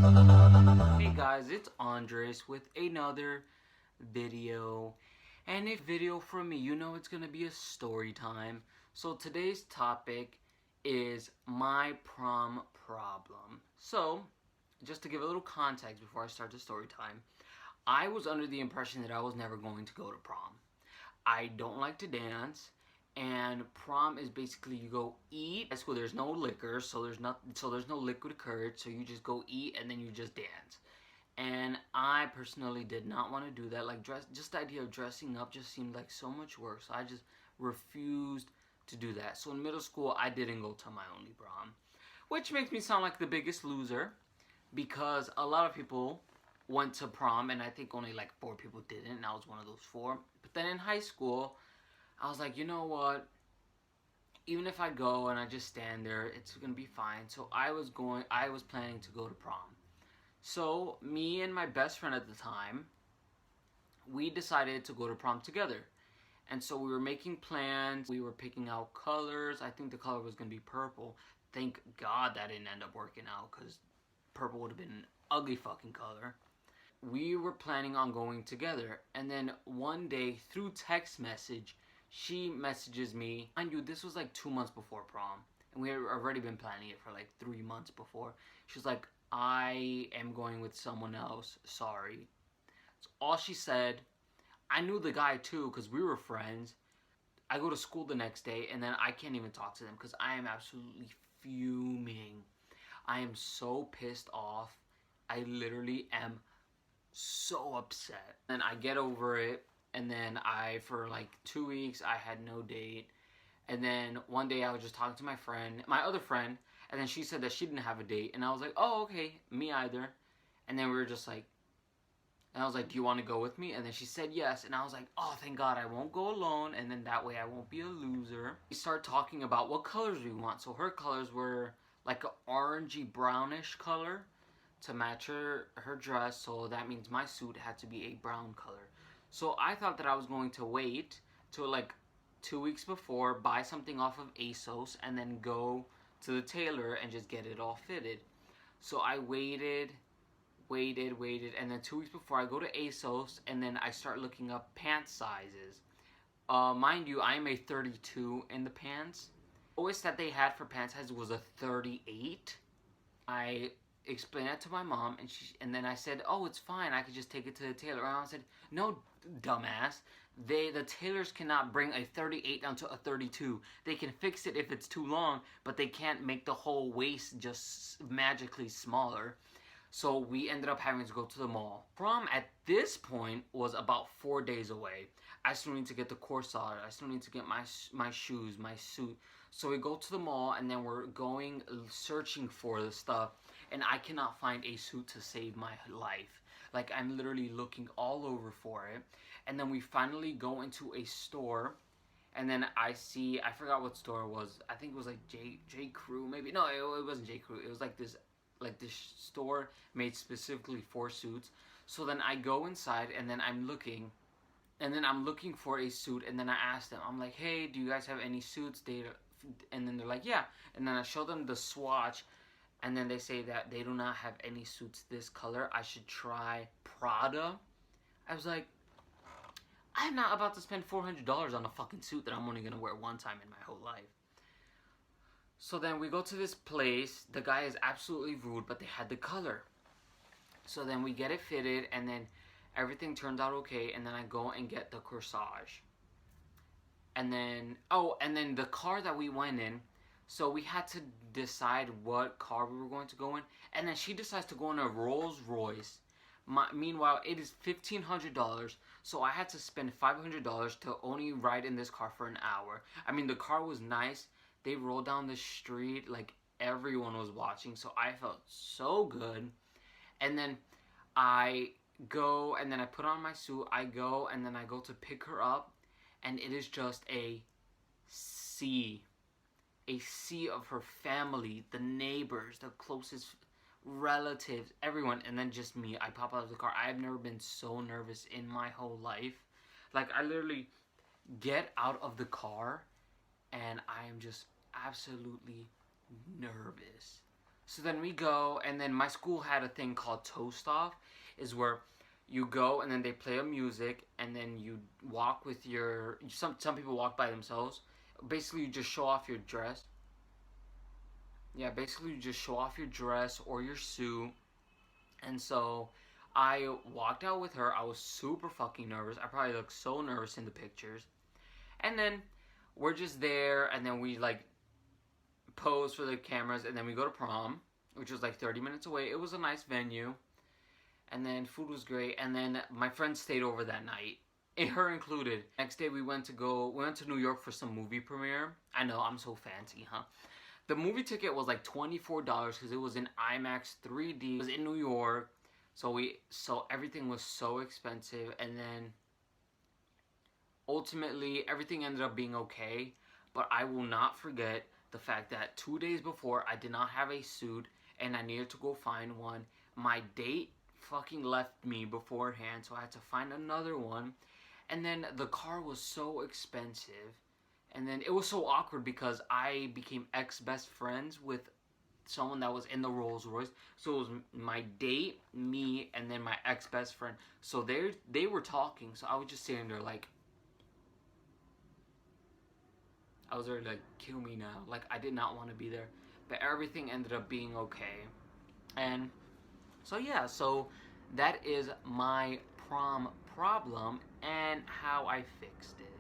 Hey guys, it's Andres with another video. And a video from me, you know it's gonna be a story time. So today's topic is my prom problem. So, just to give a little context before I start the story time, I was under the impression that I was never going to go to prom. I don't like to dance, and prom is basically you go eat. At school, there's no liquor, so there's no liquid courage. So you just go eat and then you just dance. And I personally did not want to do that. Like just the idea of dressing up just seemed like so much work. So I just refused to do that. So in middle school, I didn't go to my only prom, which makes me sound like the biggest loser because a lot of people went to prom, and I think only like 4 people didn't, and I was one of those 4. But then in high school, I was like, you know what? Even if I go and I just stand there, it's gonna be fine. So I was planning to go to prom. So me and my best friend at the time, we decided to go to prom together. And so we were making plans, we were picking out colors. I think the color was gonna be purple. Thank God that didn't end up working out, because purple would have been an ugly fucking color. We were planning on going together, and then one day through text message, she messages me. Mind you, this was like 2 months before prom, and we had already been planning it for like 3 months before. She was like, I am going with someone else, sorry. That's all she said. I knew the guy too because we were friends. I go to school the next day, and then I can't even talk to them because I am absolutely fuming. I am so pissed off. I literally am so upset. And I get over it, and then for like 2 weeks, I had no date. And then one day I was just talking to my other friend, and then she said that she didn't have a date. And I was like, oh, okay, me either. And then we were just like, and I was like, do you want to go with me? And then she said yes. And I was like, oh, thank God, I won't go alone. And then that way I won't be a loser. We start talking about what colors we want. So her colors were like an orangey brownish color to match her dress. So that means my suit had to be a brown color. So I thought that I was going to wait till like 2 weeks before, buy something off of ASOS, and then go to the tailor and just get it all fitted. So I waited, and then 2 weeks before I go to ASOS, and then I start looking up pant sizes. Mind you, I am a 32 in the pants. The lowest that they had for pant size was a 38. I explained that to my mom, and then I said, oh, it's fine, I could just take it to the tailor. And I said, no, dumbass. The tailors cannot bring a 38 down to a 32. They can fix it if it's too long, but they can't make the whole waist just magically smaller. So we ended up having to go to the mall. Prom at this point was about 4 days away. I still need to get the corsage. I still need to get my shoes, my suit. So we go to the mall, and then we're going searching for the stuff, and I cannot find a suit to save my life. Like, I'm literally looking all over for it. And then we finally go into a store, and then I forgot what store it was. I think it was like J. Crew, maybe. No, it wasn't J. Crew. It was like this store made specifically for suits. So then I go inside, and then I'm looking for a suit, and then I ask them, I'm like, hey, do you guys have any suits? And then they're like, yeah. And then I show them the swatch, and then they say that they do not have any suits this color. I should try Prada. I was like, I'm not about to spend $400 on a fucking suit that I'm only gonna wear one time in my whole life. So then we go to this place. The guy is absolutely rude, but they had the color. So then we get it fitted, and then everything turns out okay, and then I go and get the corsage. And then, the car that we went in, so we had to decide what car we were going to go in, and then she decides to go in a Rolls Royce. Meanwhile, it is $1,500, so I had to spend $500 to only ride in this car for an hour. I mean, the car was nice. They rolled down the street like everyone was watching, so I felt so good. And then I go, and then I put on my suit. I go, and then I go to pick her up, and it is just a sea of her family, the neighbors, the closest relatives, everyone, and then just me. I pop out of the car. I've never been so nervous in my whole life. Like, I literally get out of the car, and I am just absolutely nervous. So then we go, and then my school had a thing called Toast Off, is where you go and then they play a music, and then you walk with your, some people walk by themselves. Basically, you just show off your dress. Yeah, basically you just show off your dress or your suit. And so I walked out with her. I was super fucking nervous. I probably looked so nervous in the pictures. And then we're just there, and then we like pose for the cameras, and then we go to prom, which was like 30 minutes away. It was a nice venue, and then food was great. And then my friends stayed over that night, and her included. Next day we went to New York for some movie premiere. I know, I'm so fancy, huh? The movie ticket was like $24 because it was in IMAX 3D. It was in New York, so everything was so expensive. And then ultimately everything ended up being okay. But I will not forget the fact that 2 days before I did not have a suit and I needed to go find one. My date fucking left me beforehand, so I had to find another one. And then the car was so expensive. And then it was so awkward because I became ex-best friends with someone that was in the Rolls Royce. So it was my date, me, and then my ex-best friend. So they were talking, so I was just sitting there like, I was already like, kill me now. Like, I did not want to be there. But everything ended up being okay. And so yeah, so that is my prom problem and how I fixed it.